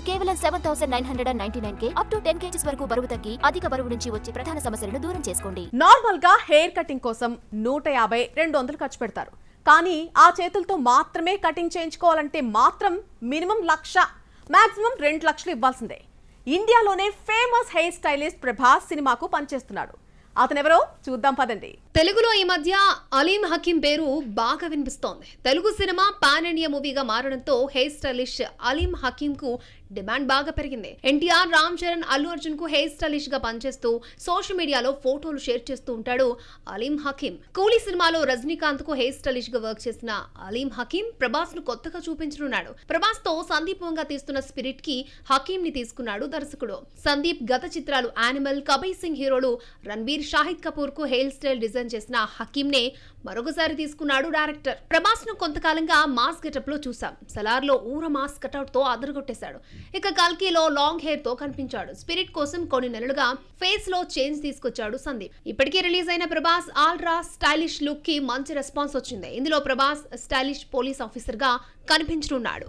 కేవలం 7,999K up to 10 kgs వరకు బరువు తగ్గి అధిక బరువు నుంచి వచ్చే ప్రధాన సమస్యలను దూరం చేసుకోండి. నార్మల్ గా హెయిర్ కటింగ్ కోసం 150-200 ఖర్చు పెడతారు. కానీ ఆ చేతులతో మాత్రమే కటింగ్ చేయించుకోవాలంటే మాత్రం మినిమం 1,00,000 మాక్సిమం 2 లక్షలు ఇవ్వాల్సిందే. ఇండియాలోనే ఫేమస్ హెయిర్ స్టైలిస్ట్ ప్రభాస్ సినిమాకు పనిచేస్తున్నాడు. అతనెవరో చూద్దాం పదండి. తెలుగులో ఈ మధ్య అలీం హకీం పేరు బాగా వినిపిస్తోంది. తెలుగు సినిమా పాన్ ఇండియా మూవీగా మారడంతో హెయిర్ స్టైలిష్ అలీం హకీం కు డిమాండ్ బాగా పెరిగింది. ఎన్టీఆర్, రామ్ చరణ్, అల్లు అర్జున్ కు హెయిర్ స్టైలిష్ గా పనిచేస్తూ సోషల్ మీడియాలో ఫోటోలు షేర్ చేస్తూ ఉంటాడు అలీం హకీం. కూలీ సినిమాలో రజనీకాంత్ కు హెయిర్ స్టైలిష్ గా వర్క్ చేసిన అలీం హకీం ప్రభాస్ ను కొత్తగా చూపించనున్నాడు. ప్రభాస్ తో సందీప్ వంగా తీస్తున్న స్పిరిట్ కి హకీం ని తీసుకున్నాడు దర్శకుడు. సందీప్ గత చిత్రాలు యానిమల్, కబీర్ సింగ్ హీరోలు రణబీర్, షాహిద్ కపూర్ కు హెయిర్ స్టైల్ డిజైన్ చేసిన హకీం నే మరొకసారి తీసుకున్నాడు డైరెక్టర్. ప్రభాస్ ను కొంతకాలంగా మాస్ గెటప్ లో చూసాం. సలార్ లో ఊర మాస్ కటౌట్ తో అదరగొట్టేశాడు. ఇక కల్కిలో లాంగ్ హెయిర్ తో కనిపించాడు. స్పిరిట్ కోసం కొన్ని నెలలుగా ఫేస్ లో చేంజ్ తీసుకొచ్చాడు సందీప్. ఇప్పటికే రిలీజ్ అయిన ప్రభాస్ ఆల్ట్రా స్టైలిష్ లుక్ కి మంచి రెస్పాన్స్ వచ్చింది. ఇందులో ప్రభాస్ స్టైలిష్ పోలీస్ ఆఫీసర్ గా కనిపించనున్నాడు.